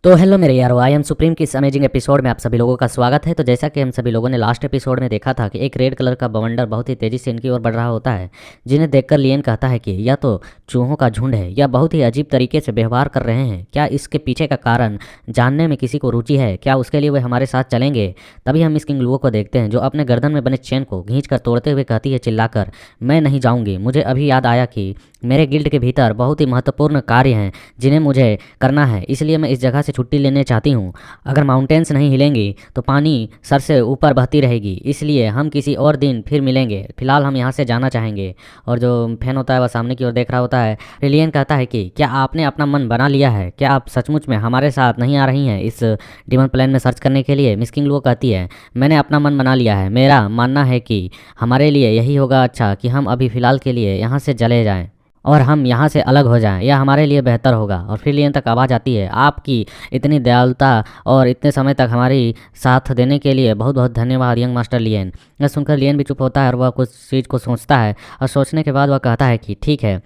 तो हेलो मेरे यारो, आई एम सुप्रीम की इस अमेजिंग एपिसोड में आप सभी लोगों का स्वागत है। तो जैसा कि हम सभी लोगों ने लास्ट एपिसोड में देखा था कि एक रेड कलर का बवंडर बहुत ही तेज़ी से इनकी ओर बढ़ रहा होता है, जिन्हें देखकर लियन कहता है कि या तो चूहों का झुंड है या बहुत ही अजीब तरीके से व्यवहार कर रहे हैं। क्या इसके पीछे का कारण जानने में किसी को रुचि है? क्या उसके लिए वे हमारे साथ चलेंगे? तभी हम मिस किंग लुओ को देखते हैं, जो अपने गर्दन में बने चेन को खींच कर तोड़ते हुए कहती है चिल्लाकर, मैं नहीं जाऊँगी। मुझे अभी याद आया कि मेरे गिल्ड के भीतर बहुत ही महत्वपूर्ण कार्य हैं जिन्हें मुझे करना है, इसलिए मैं इस जगह से छुट्टी लेने चाहती हूँ। अगर माउंटेन्स नहीं हिलेंगी तो पानी सर से ऊपर बहती रहेगी, इसलिए हम किसी और दिन फिर मिलेंगे। फिलहाल हम यहाँ से जाना चाहेंगे। और जो फैन होता है वह सामने की ओर देख रहा होता है। लियन कहता है कि क्या आपने अपना मन बना लिया है? क्या आप सचमुच में हमारे साथ नहीं आ रही हैं इस डिमन प्लेन में सर्च करने के लिए? मिस किंग लुओ कहती है, मैंने अपना मन बना लिया है। मेरा मानना है कि हमारे लिए यही होगा अच्छा कि हम अभी फ़िलहाल के लिए यहाँ से चले जाएँ और हम यहाँ से अलग हो जाएं, यह हमारे लिए बेहतर होगा। और फिर लियन तक आवाज़ आती है, आपकी इतनी दयालुता और इतने समय तक हमारी साथ देने के लिए बहुत बहुत धन्यवाद यंग मास्टर लियन। यह सुनकर लियन भी चुप होता है और वह कुछ चीज़ को सोचता है, और सोचने के बाद वह कहता है कि ठीक है,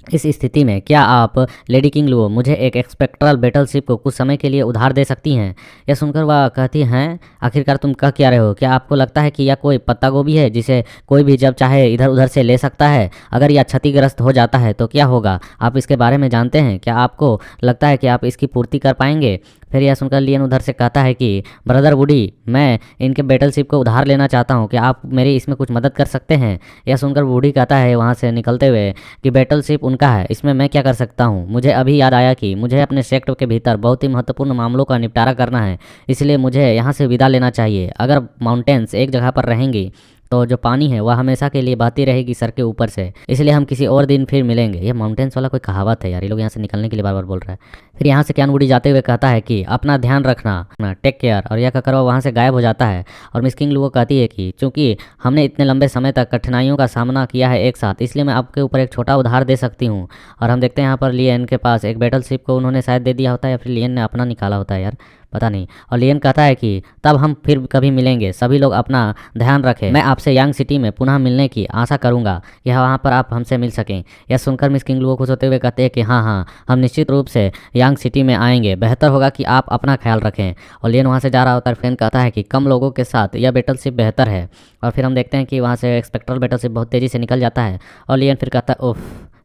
इस स्थिति में क्या आप लेडी किंग लुओ मुझे एक एक्सपेक्ट्रल बैटलशिप को कुछ समय के लिए उधार दे सकती हैं? यह सुनकर वह कहती हैं, आखिरकार तुम कह क्या रहे हो? क्या आपको लगता है कि यह कोई पत्ता गोभी है जिसे कोई भी जब चाहे इधर उधर से ले सकता है? अगर यह क्षतिग्रस्त हो जाता है तो क्या होगा? आप इसके बारे में जानते हैं? क्या आपको लगता है कि आप इसकी पूर्ति कर पाएंगे? फिर यह सुनकर लियन उधर से कहता है कि ब्रदर वुडी, मैं इनके बैटलशिप को उधार लेना चाहता हूँ, क्या आप मेरी इसमें कुछ मदद कर सकते हैं? यह सुनकर वुडी कहता है वहाँ से निकलते हुए कि बैटलशिप उनका है, इसमें मैं क्या कर सकता हूँ? मुझे अभी याद आया कि मुझे अपने सेक्टर के भीतर बहुत ही महत्वपूर्ण मामलों का निपटारा करना है, इसलिए मुझे यहाँ से विदा लेना चाहिए। अगर माउंटेन्स एक जगह पर रहेंगी तो जो पानी है वह हमेशा के लिए बहती रहेगी सर के ऊपर से, इसलिए हम किसी और दिन फिर मिलेंगे। यह माउंटेन्स वाला कोई कहावत है यार, ये लोग यहाँ से निकलने के लिए बार बार बोल रहा है। फिर यहाँ से क्यान वुडी जाते हुए कहता है कि अपना ध्यान रखना, टेक केयर, और यह कहकर वह वहाँ से गायब हो जाता है। और मिस किंग लुओ कहती है कि चूंकि हमने इतने लंबे समय तक कठिनाइयों का सामना किया है एक साथ, इसलिए मैं आपके ऊपर एक छोटा उधार दे सकती हूँ। और हम देखते हैं यहाँ पर लियन के पास एक बैटलशिप को उन्होंने शायद दे दिया होता है, या फिर लियन ने अपना निकाला होता है यार, पता नहीं। और लियन कहता है कि तब हम फिर कभी मिलेंगे, सभी लोग अपना ध्यान रखें। मैं आपसे यांग सिटी में पुनः मिलने की आशा करूंगा, यह वहाँ पर आप हमसे मिल सकें। यह सुनकर मिस किंग लुओ खुश होते हुए कहते हैं कि हाँ, हम निश्चित रूप से यांग सिटी में आएंगे, बेहतर होगा कि आप अपना ख्याल रखें। और लियन वहाँ से जा रहा होता है। फैन कहता है कि कम लोगों के साथ यह बैटलशिप बेहतर है। और फिर हम देखते हैं कि वहाँ से एक्सपेक्ट्रल बैटलशिप बहुत तेज़ी से निकल जाता है। और लियन फिर कहता है उफ,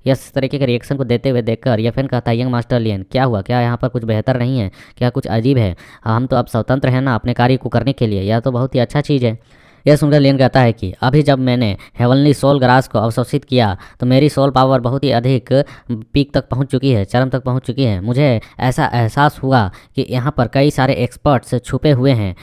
इस तरीके के रिएक्शन को देते हुए देखकर यफेन कहता है, यंग मास्टर लियन क्या हुआ? क्या यहाँ पर कुछ बेहतर नहीं है? क्या कुछ अजीब है? हम तो अब स्वतंत्र हैं ना अपने कार्य को करने के लिए, यह तो बहुत ही अच्छा चीज़ है। यह सुनकर लियन कहता है कि अभी जब मैंने हेवनली सोल ग्रास को अवशोषित किया तो मेरी सोल पावर बहुत ही अधिक पीक तक पहुंच चुकी है, चरम तक पहुंच चुकी है। मुझे ऐसा एहसास हुआ कि यहाँ पर कई सारे एक्सपर्ट्स छुपे हुए हैं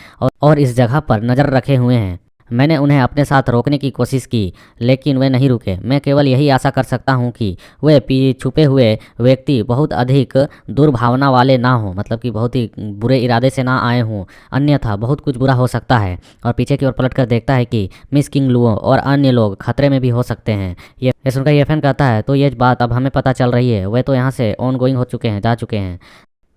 और इस जगह पर नज़र रखे हुए हैं। मैंने उन्हें अपने साथ रोकने की कोशिश की, लेकिन वे नहीं रुके। मैं केवल यही आशा कर सकता हूँ कि वे छुपे हुए व्यक्ति बहुत अधिक दुर्भावना वाले ना हों, मतलब कि बहुत ही बुरे इरादे से ना आए हों, अन्यथा बहुत कुछ बुरा हो सकता है। और पीछे की ओर पलटकर देखता है कि मिस किंग लुओ और अन्य लोग खतरे में भी हो सकते हैं। ये सुनकर येफेन कहता है, तो ये बात अब हमें पता चल रही है, वे तो यहाँ से ऑन गोइंग हो चुके हैं, जा चुके हैं।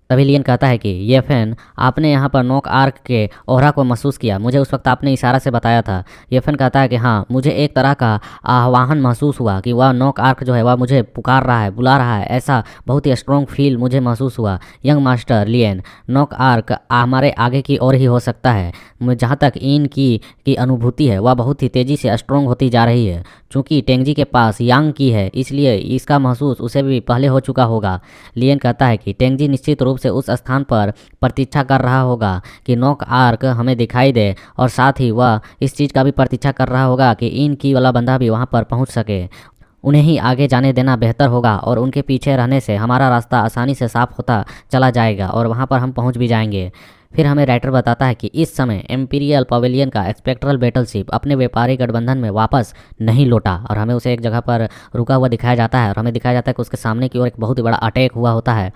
तभी लियन कहता है कि ये फैन, आपने यहाँ पर नोक आर्क के ओहरा को महसूस किया? मुझे उस वक्त आपने इशारा से बताया था। ये फैन कहता है कि हाँ, मुझे एक तरह का आह्वान महसूस हुआ कि वह नोक आर्क जो है वह मुझे पुकार रहा है, बुला रहा है, ऐसा बहुत ही स्ट्रॉन्ग फील मुझे महसूस हुआ। यंग मास्टर लियन, नोक आर्क हमारे आगे की ओर ही हो सकता है। जहाँ तक इन की अनुभूति है वह बहुत ही तेज़ी से स्ट्रॉन्ग होती जा रही है। चूँकि टेंगजी के पास यांग की है, इसलिए इसका महसूस उसे भी पहले हो चुका होगा। लियन कहता है कि टेंगजी निश्चित रूप से उस स्थान पर प्रतीक्षा कर रहा होगा कि नोक आर्क हमें दिखाई दे, और साथ ही वह इस चीज़ का भी प्रतीक्षा कर रहा होगा कि इन की वाला बंदा भी वहाँ पर पहुँच सके। उन्हें ही आगे जाने देना बेहतर होगा, और उनके पीछे रहने से हमारा रास्ता आसानी से साफ होता चला जाएगा और वहाँ पर हम पहुँच भी जाएंगे। फिर हमें राइटर बताता है कि इस समय एम्पीरियल पवेलियन का एक्सपेक्ट्रल बैटलशिप अपने व्यापारिक गठबंधन में वापस नहीं लौटा, और हमें उसे एक जगह पर रुका हुआ दिखाया जाता है। और हमें दिखाया जाता है कि उसके सामने की ओर एक बहुत ही बड़ा अटैक हुआ होता है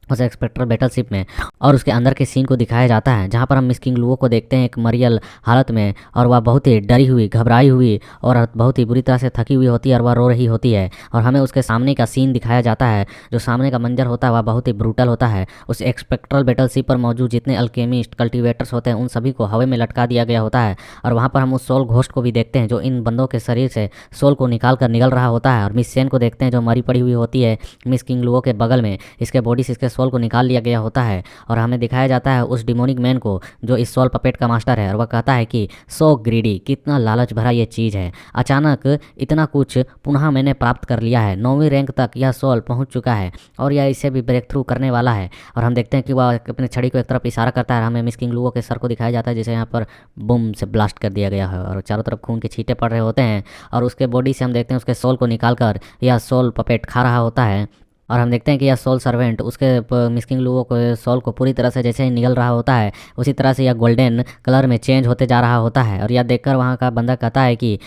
उस एक्सपेक्ट्रल बैटलशिप में, और उसके अंदर के सीन को दिखाया जाता है, जहाँ पर हम मिस किंग लुओ को देखते हैं एक मरियल हालत में, और वह बहुत ही डरी हुई, घबराई हुई और बहुत ही बुरी तरह से थकी हुई होती है, और वह रो रही होती है। और हमें उसके सामने का सीन दिखाया जाता है, जो सामने का मंजर होता है वह बहुत ही ब्रूटल होता है। उस एक्सपेक्ट्रल बैटलशिप पर मौजूद जितने अल्केमिस्ट, कल्टिवेटर्स होते हैं, उन सभी को हवा में लटका दिया गया होता है। और वहाँ पर हम उस सोल घोस्ट को भी देखते हैं, जो इन बंदों के शरीर से सोल को निकल रहा होता है। और मिस सेन को देखते हैं, जो मरी पड़ी हुई होती है मिस किंग लुओ के बगल में, इसके बॉडी से इसके सोल को निकाल लिया गया होता है और हमें दिखाया जाता है उस डिमोनिक मैन को जो इस सोल पपेट का मास्टर है, और वह कहता है कि सो ग्रीडी, कितना लालच भरा ये चीज़ है, अचानक इतना कुछ पुनः मैंने प्राप्त कर लिया है, 9वीं रैंक तक यह सोल पहुंच चुका है और यह इसे भी ब्रेक थ्रू करने वाला है। और हम देखते हैं कि वह अपने छड़ी को एक तरफ इशारा करता है, हमें मिस किंग लुओ के सर को दिखाया जाता है जिसे यहाँ पर बम से ब्लास्ट कर दिया गया है और चारों तरफ खून के छींटे पड़ रहे होते हैं, और उसके बॉडी से हम देखते हैं उसके सोल को निकाल कर यह सोल पपेट खा रहा होता है। और हम देखते हैं कि यह सोल सर्वेंट उसके मिस्किंग लुओ को सोल को पूरी तरह से जैसे ही निगल रहा होता है उसी तरह से यह गोल्डन कलर में चेंज होते जा रहा होता है। और यह देखकर वहाँ का बंदा कहता है कि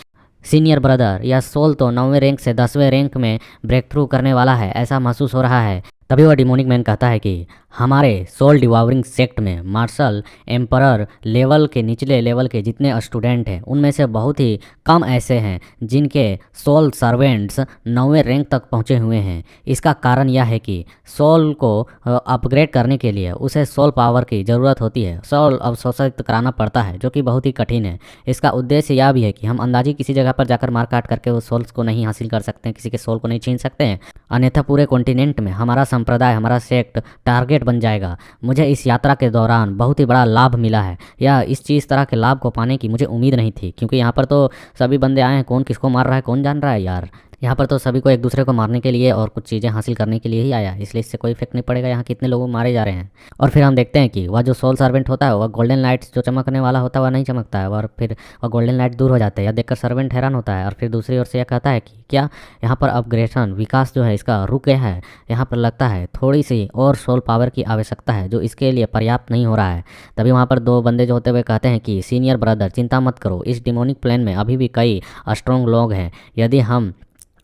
सीनियर ब्रदर, यह सोल तो 9वें रैंक से 10वें रैंक में ब्रेक थ्रू करने वाला है, ऐसा महसूस हो रहा है। तभी वह डिमोनिक मैन कहता है कि हमारे सोल डिवावरिंग सेक्ट में मार्शल एम्परर लेवल के निचले लेवल के जितने स्टूडेंट हैं उनमें से बहुत ही कम ऐसे हैं जिनके सोल सर्वेंट्स 9वें रैंक तक पहुंचे हुए हैं। इसका कारण यह है कि सोल को अपग्रेड करने के लिए उसे सोल पावर की ज़रूरत होती है, सोल अवशोषित कराना पड़ता है जो कि बहुत ही कठिन है। इसका उद्देश्य यह भी है कि हम अंदाजी किसी जगह पर जाकर मार काट करके उस सोल्स को नहीं हासिल कर सकते हैं, किसी के सोल को नहीं छीन सकते हैं, अन्यथा पूरे कॉन्टिनेंट में हमारा संप्रदाय, हमारा सेक्ट टारगेट बन जाएगा। मुझे इस यात्रा के दौरान बहुत ही बड़ा लाभ मिला है, या इस चीज़ तरह के लाभ को पाने की मुझे उम्मीद नहीं थी, क्योंकि यहाँ पर तो सभी बंदे आए हैं, कौन किसको मार रहा है कौन जान रहा है यार। यहाँ पर तो सभी को एक दूसरे को मारने के लिए और कुछ चीज़ें हासिल करने के लिए ही आया, इसलिए इससे कोई इफेक्ट नहीं पड़ेगा यहाँ कितने लोग मारे जा रहे हैं। और फिर हम देखते हैं कि वह जो सोल सर्वेंट होता है वह गोल्डन लाइट्स जो चमकने वाला होता है वह नहीं चमकता है, और फिर वह गोल्डन लाइट दूर हो जाते हैं। यह देखकर सर्वेंट हैरान होता है और फिर दूसरी ओर से यह कहता है कि क्या यहाँ पर अपग्रेडेशन विकास जो है इसका रुक गया है, यहाँ पर लगता है थोड़ी सी और सोल पावर की आवश्यकता है जो इसके लिए पर्याप्त नहीं हो रहा है। तभी वहाँ पर दो बंदे जो होते हुए कहते हैं कि सीनियर ब्रदर चिंता मत करो, इस डिमोनिक प्लेन में अभी भी कई स्ट्रॉन्ग लोग हैं, यदि हम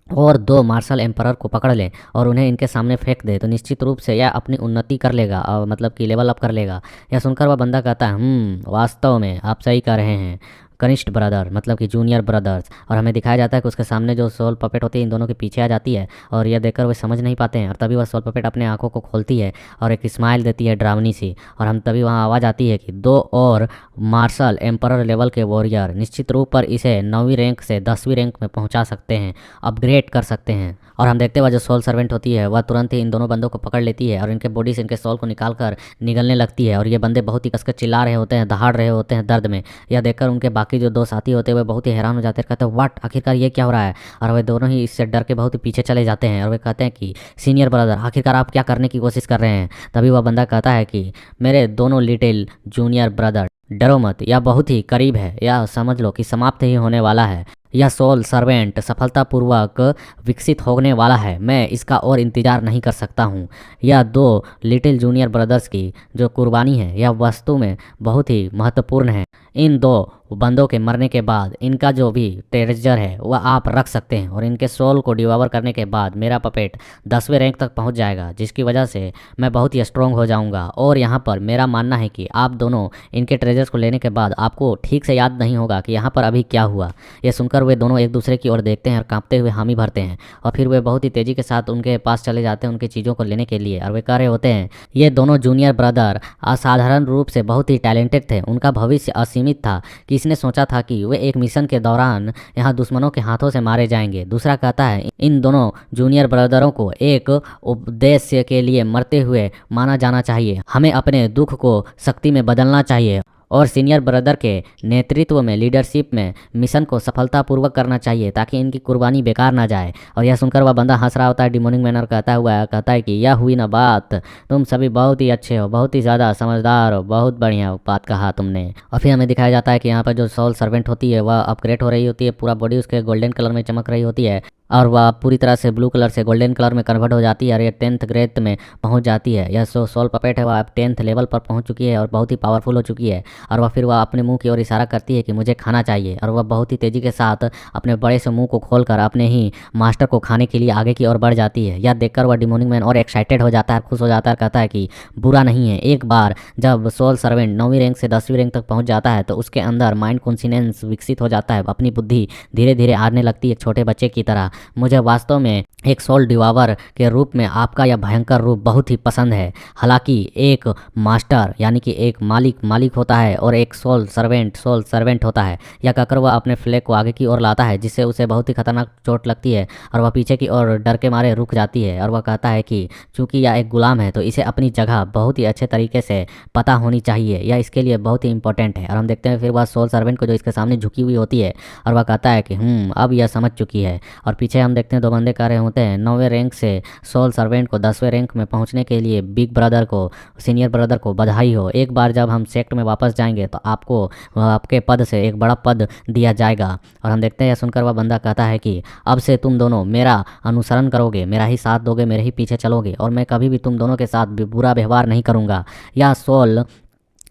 और 2 मार्शल एम्परर को पकड़ लें और उन्हें इनके सामने फेंक दे तो निश्चित रूप से यह अपनी उन्नति कर लेगा और मतलब कि लेवल अप कर लेगा। यह सुनकर वह बंदा कहता है वास्तव में आप सही कह रहे हैं कनिष्ठ ब्रदर, मतलब कि जूनियर ब्रदर्स। और हमें दिखाया जाता है कि उसके सामने जो सोल पपेट होती है इन दोनों के पीछे आ जाती है और यह देखकर वे समझ नहीं पाते हैं, और तभी वह सोल पपेट अपने आंखों को खोलती है और एक स्माइल देती है डरावनी सी, और हम तभी वहाँ आवाज़ आती है कि 2 और मार्शल एम्परर लेवल के वॉरियर निश्चित रूप पर इसे 9वीं रैंक से 10वीं रैंक में पहुँचा सकते हैं, अपग्रेड कर सकते हैं। और हम देखते हुए जो सोल सर्वेंट होती है वह तुरंत ही इन दोनों बंदों को पकड़ लेती है और इनके बॉडी से इनके सोल को निकाल कर निगलने लगती है, और ये बंदे बहुत ही कसकर चिल्ला रहे होते हैं, दहाड़ रहे होते हैं दर्द में। यह देखकर उनके बाकी जो 2 साथी होते हैं वे बहुत ही हैरान हो जाते हैं, कहते हैं व्हाट, आखिरकार ये क्या हो रहा है। और वे दोनों ही इससे डर के बहुत ही पीछे चले जाते हैं और वे कहते हैं कि सीनियर ब्रदर आखिरकार आप क्या करने की कोशिश कर रहे हैं। तभी वह बंदा कहता है कि मेरे दोनों लिटिल जूनियर ब्रदर डरो मत, यह बहुत ही करीब है, यह समझ लो कि समाप्त ही होने वाला है। यह सोल सर्वेंट सफलतापूर्वक विकसित होने वाला है, मैं इसका और इंतज़ार नहीं कर सकता हूँ। यह 2 लिटिल जूनियर ब्रदर्स की जो कुर्बानी है यह वास्तव में बहुत ही महत्वपूर्ण है। इन 2 बंदों के मरने के बाद इनका जो भी ट्रेजर है वह आप रख सकते हैं, और इनके सोल को डिवावर करने के बाद मेरा पपेट 10वें रैंक तक पहुंच जाएगा, जिसकी वजह से मैं बहुत ही स्ट्रॉन्ग हो जाऊंगा। और यहाँ पर मेरा मानना है कि आप दोनों इनके ट्रेजर्स को लेने के बाद आपको ठीक से याद नहीं होगा कि यहाँ पर अभी क्या हुआ। यह सुनकर वे दोनों एक दूसरे की ओर देखते हैं और कांपते हुए हामी भरते हैं, और फिर वे बहुत ही तेज़ी के साथ उनके पास चले जाते हैं उनकी चीज़ों को लेने के लिए। और वे कह रहे होते हैं ये दोनों जूनियर ब्रदर असाधारण रूप से बहुत ही टैलेंटेड थे, उनका भविष्य असीमित था, किसने सोचा था कि वे एक मिशन के दौरान यहाँ दुश्मनों के हाथों से मारे जाएंगे। दूसरा कहता है इन दोनों जूनियर ब्रदरों को एक उद्देश्य के लिए मरते हुए माना जाना चाहिए, हमें अपने दुख को शक्ति में बदलना चाहिए और सीनियर ब्रदर के नेतृत्व में लीडरशिप में मिशन को सफलतापूर्वक करना चाहिए ताकि इनकी कुर्बानी बेकार ना जाए। और यह सुनकर वह बंदा हंस रहा होता है डिमोनिक मैनर कहता है कि यह हुई ना बात, तुम सभी बहुत ही अच्छे हो, बहुत ही ज़्यादा समझदार हो, बहुत बढ़िया बात कहा तुमने। और फिर हमें दिखाया जाता है कि यहाँ पर जो सोल सर्वेंट होती है वह अपग्रेड हो रही होती है, पूरा बॉडी उसके गोल्डन कलर में चमक रही होती है और वह पूरी तरह से ब्लू कलर से गोल्डन कलर में कन्वर्ट हो जाती है और ये 10th ग्रेड में पहुंच जाती है। यह सोल पपेट है वह अब 10th लेवल पर पहुंच चुकी है और बहुत ही पावरफुल हो चुकी है। और वह फिर वह अपने मुंह की ओर इशारा करती है कि मुझे खाना चाहिए, और वह बहुत ही तेज़ी के साथ अपने बड़े से मुंह को खोलकर अपने ही मास्टर को खाने के लिए आगे की ओर बढ़ जाती है। यह देखकर वह डिमोनिक मैन और एक्साइटेड हो जाता है, खुश हो जाता है, कहता है कि बुरा नहीं है, एक बार जब सोल सर्वेंट 9वीं रैंक से 10वीं रैंक तक पहुँच जाता है तो उसके अंदर माइंड कॉन्सिनेंस विकसित हो जाता है, अपनी बुद्धि धीरे धीरे आने लगती है एक छोटे बच्चे की तरह। मुझे वास्तव में एक सोल डिवावर के रूप में आपका यह भयंकर रूप बहुत ही पसंद है। हालांकि एक मास्टर यानी कि एक मालिक होता है और एक सोल सर्वेंट होता है। यह कहकर वह अपने फ्लैग को आगे की ओर लाता है, जिससे उसे बहुत ही खतरनाक चोट लगती है और वह पीछे की ओर डर के मारे रुक जाती है। और वह कहता है कि चूंकि यह एक गुलाम है तो इसे अपनी जगह बहुत ही अच्छे तरीके से पता होनी चाहिए, यह इसके लिए बहुत ही इंपॉर्टेंट है। और हम देखते हैं फिर वह सोल सर्वेंट को जो इसके सामने झुकी हुई होती है और वह कहता है कि अब यह समझ चुकी है। और पीछे हम देखते हैं दो बंदे कह रहे होते हैं 9वें रैंक से सोल सर्वेंट को 10वें रैंक में पहुंचने के लिए बिग ब्रदर को, सीनियर ब्रदर को बधाई हो। एक बार जब हम सेक्ट में वापस जाएंगे तो आपको आपके पद से एक बड़ा पद दिया जाएगा। और हम देखते हैं यह सुनकर वह बंदा कहता है कि अब से तुम दोनों मेरा अनुसरण करोगे, मेरा ही साथ दोगे, मेरे ही पीछे चलोगे और मैं कभी भी तुम दोनों के साथ बुरा व्यवहार नहीं करूँगा। यह सोल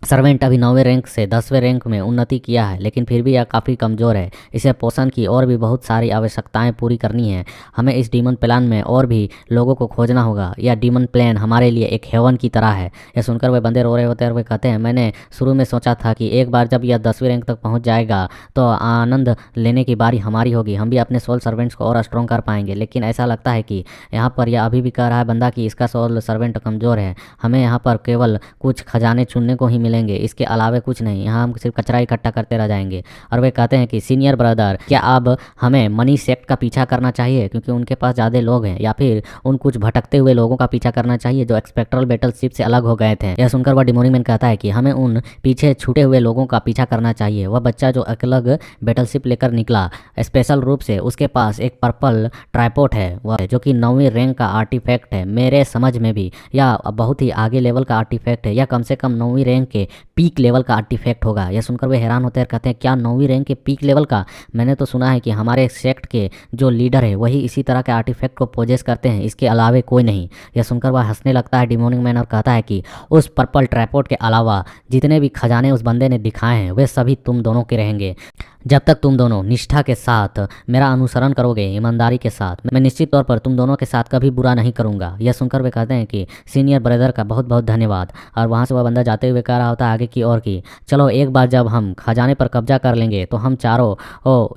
सर्वेंट अभी 9वें रैंक से 10वें रैंक में उन्नति किया है, लेकिन फिर भी यह काफ़ी कमज़ोर है। इसे पोषण की और भी बहुत सारी आवश्यकताएं पूरी करनी है। हमें इस डीमन प्लान में और भी लोगों को खोजना होगा। यह डीमन प्लान हमारे लिए एक हेवन की तरह है। यह सुनकर वे बंदे रो रहे होते हैं और वे कहते हैं मैंने शुरू में सोचा था कि एक बार जब यह 10वीं रैंक तक पहुँच जाएगा तो आनंद लेने की बारी हमारी होगी, हम भी अपने सोल सर्वेंट्स को और स्ट्रॉन्ग कर पाएंगे। लेकिन ऐसा लगता है कि यहाँ पर यह अभी भी कह रहा है बंदा कि इसका सोल सर्वेंट कमज़ोर है। हमें यहाँ पर केवल कुछ खजाने चुनने को ही मिलेंगे, इसके अलावा कुछ नहीं। यहाँ हम सिर्फ कचरा इकट्ठा करते रह जाएंगे। और वे कहते हैं कि सीनियर ब्रदर, क्या अब हमें मनी सेक्ट का पीछा करना चाहिए क्योंकि उनके पास ज़्यादा लोग हैं, या फिर उन कुछ भटकते हुए लोगों का पीछा करना चाहिए जो एक्सपेक्ट्रल बैटलशिप से अलग हो गए थे। यह सुनकर वह डिमोनिक मैन कहता है कि हमें उन पीछे छूटे हुए लोगों का पीछा करना चाहिए। वह बच्चा जो अलग बैटलशिप लेकर निकला स्पेशल रूप से, उसके पास एक पर्पल ट्राइपॉड है, वह जो कि 9वीं रैंक का आर्टिफैक्ट है। मेरे समझ में भी यह बहुत ही आगे लेवल का आर्टिफैक्ट है। यह कम से कम 9वीं रैंक के पीक लेवल का आर्टिफैक्ट होगा। यह सुनकर वे हैरान होते हैं, कहते हैं क्या 9वीं रैंक के पीक लेवल का? मैंने तो सुना है कि हमारे सेक्ट के जो लीडर है वही इसी तरह के आर्टिफैक्ट को पोजेस करते हैं, इसके अलावा कोई नहीं। यह सुनकर वह हंसने लगता है डिमोनिक मैन और कहता है कि उस पर्पल ट्राइपॉड के अलावा जितने भी खजाने उस बंदे ने दिखाए हैं वे सभी तुम दोनों के रहेंगे। जब तक तुम दोनों निष्ठा के साथ मेरा अनुसरण करोगे, ईमानदारी के साथ, मैं निश्चित तौर पर तुम दोनों के साथ कभी बुरा नहीं करूंगा। यह सुनकर वे कहते हैं कि सीनियर ब्रदर का बहुत बहुत धन्यवाद। और वहाँ से वह बंदा जाते हुए कह रहा होता है आगे की ओर की चलो एक बार जब हम खजाने पर कब्जा कर लेंगे तो हम चारों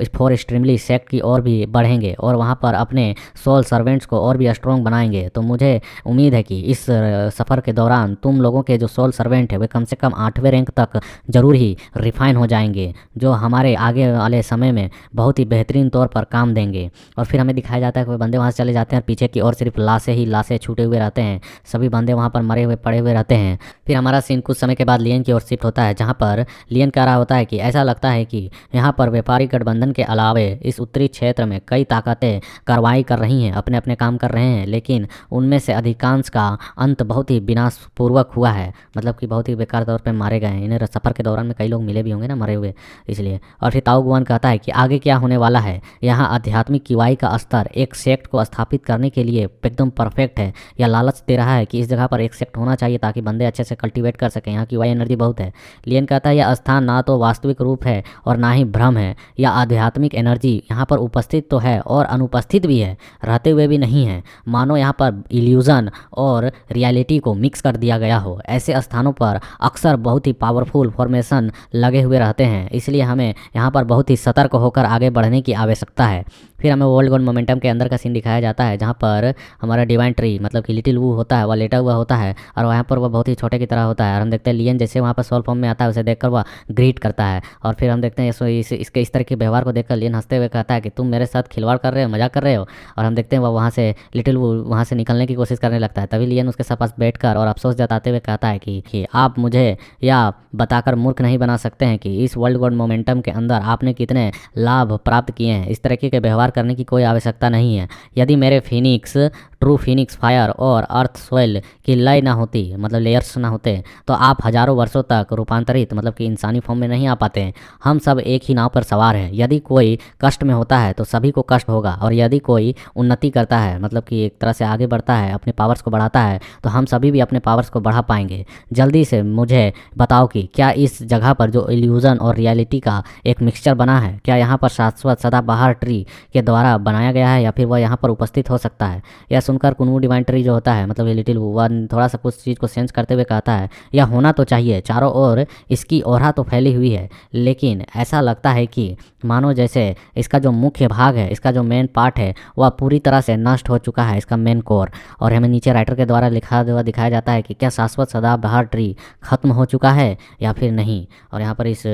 इस 4 एक्सट्रीमली सेक्ट की ओर भी बढ़ेंगे और वहाँ पर अपने सोल सर्वेंट्स को और भी स्ट्रॉन्ग बनाएंगे। तो मुझे उम्मीद है कि इस सफ़र के दौरान तुम लोगों के जो सोल सर्वेंट है वे कम से कम 8वें रैंक तक जरूर ही रिफाइन हो जाएंगे, जो हमारे आगे वाले समय में बहुत ही बेहतरीन तौर पर काम देंगे। और फिर हमें दिखाया जाता है कि वे बंदे वहाँ से चले जाते हैं और पीछे की ओर सिर्फ लाशें छूटे हुए रहते हैं। सभी बंदे वहाँ पर मरे हुए पड़े हुए रहते हैं। फिर हमारा सीन कुछ समय के बाद लियन की ओर शिफ्ट होता है, जहाँ पर लियन कह रहा होता है कि ऐसा लगता है कि यहाँ पर व्यापारी गठबंधन के अलावे इस उत्तरी क्षेत्र में कई ताकतें कार्रवाई कर रही हैं, अपने अपने काम कर रहे हैं, लेकिन उनमें से अधिकांश का अंत बहुत ही विनाशपूर्वक हुआ है, मतलब कि बहुत ही बेकार तौर पर मारे गए हैं। इन्हें सफ़र के दौरान में कई लोग मिले भी होंगे ना मरे हुए, इसलिए। और फिर ताऊ गुआन कहता है कि आगे क्या होने वाला है। यहाँ आध्यात्मिक किवाई का स्तर एक सेक्ट को स्थापित करने के लिए एकदम परफेक्ट है। यह लालच दे रहा है कि इस जगह पर एक सेक्ट होना चाहिए ताकि बंदे अच्छे से कल्टीवेट कर सकें। यहाँ किवाई एनर्जी बहुत है। लियन कहता है यह स्थान ना तो वास्तविक रूप है और ना ही भ्रम है। यह आध्यात्मिक एनर्जी यहाँ पर उपस्थित तो है और अनुपस्थित भी है, रहते हुए भी नहीं है। मानो यहाँ पर इल्यूजन और रियलिटी को मिक्स कर दिया गया हो। ऐसे स्थानों पर अक्सर बहुत ही पावरफुल फॉर्मेशन लगे हुए रहते हैं, इसलिए हमें यहाँ पर बहुत ही सतर्क होकर आगे बढ़ने की आवश्यकता है। फिर हमें वर्ल्ड गॉड मोमेंटम के अंदर का सीन दिखाया जाता है, जहाँ पर हमारा डिवाइन ट्री मतलब कि लिटिल वू होता है, वह लेटा हुआ होता है और वहाँ पर वह बहुत ही छोटे की तरह होता है। और हम देखते हैं लियन जैसे वहाँ पर सोल फॉर्म में आता है, उसे देखकर वह ग्रीट करता है। और फिर हम देखते हैं इसके इस तरह के व्यवहार को देखकर लियन हंसते हुए कहता है कि तुम मेरे साथ खिलवाड़ कर रहे हो, मजाक कर रहे हो। और हम देखते हैं वह वहाँ से लिटिल वू वहाँ से निकलने की कोशिश करने लगता है। तभी लियन उसके पास बैठकर और अफसोस जताते हुए कहता है कि आप मुझे यह बताकर मूर्ख नहीं बना सकते हैं कि इस वर्ल्ड गॉड मोमेंटम के अंदर आपने कितने लाभ प्राप्त किए हैं। इस तरीके के व्यवहार करने की कोई आवश्यकता नहीं है। यदि मेरे फिनिक्स ट्रू फिनिक्स फायर और अर्थ सोइल की लय ना होती, मतलब लेयर्स ना होते, तो आप हजारों वर्षों तक रूपांतरित मतलब कि इंसानी फॉर्म में नहीं आ पाते। हम सब एक ही नाव पर सवार हैं। यदि कोई कष्ट में होता है तो सभी को कष्ट होगा, और यदि कोई उन्नति करता है मतलब कि एक तरह से आगे बढ़ता है, अपने पावर्स को बढ़ाता है, तो हम सभी भी अपने पावर्स को बढ़ा पाएंगे। जल्दी से मुझे बताओ कि क्या इस जगह पर जो इल्यूजन और रियलिटी का एक मिक्सचर बना है, क्या यहाँ पर शाश्वत सदाबहार ट्री के द्वारा बनाया गया है या फिर वह यहाँ पर उपस्थित हो सकता है। यह सुनकर कुनू डिवाइन ट्री जो होता है, मतलब ये लिटिल वन थोड़ा सा कुछ चीज़ को सेंस करते हुए कहता है, यह होना तो चाहिए, चारों ओर इसकी ओरा तो फैली हुई है, लेकिन ऐसा लगता है कि मानो जैसे इसका जो मुख्य भाग है, इसका जो मेन पार्ट है, वह पूरी तरह से नष्ट हो चुका है, इसका मेन कोर। और हमें नीचे राइटर के द्वारा लिखा हुआ दिखाया जाता है कि क्या शाश्वत सदाबहार ट्री खत्म हो चुका है या फिर नहीं। और यहाँ पर इस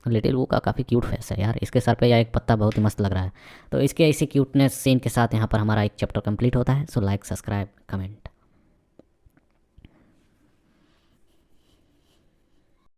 लिटिल वू का काफ़ी क्यूट फेस है यार, इसके सर पे यह एक पत्ता बहुत ही मस्त लग रहा है। तो इसके इसी क्यूटनेस सीन के साथ यहाँ पर हमारा एक चैप्टर कंप्लीट होता है। So like, subscribe, comment.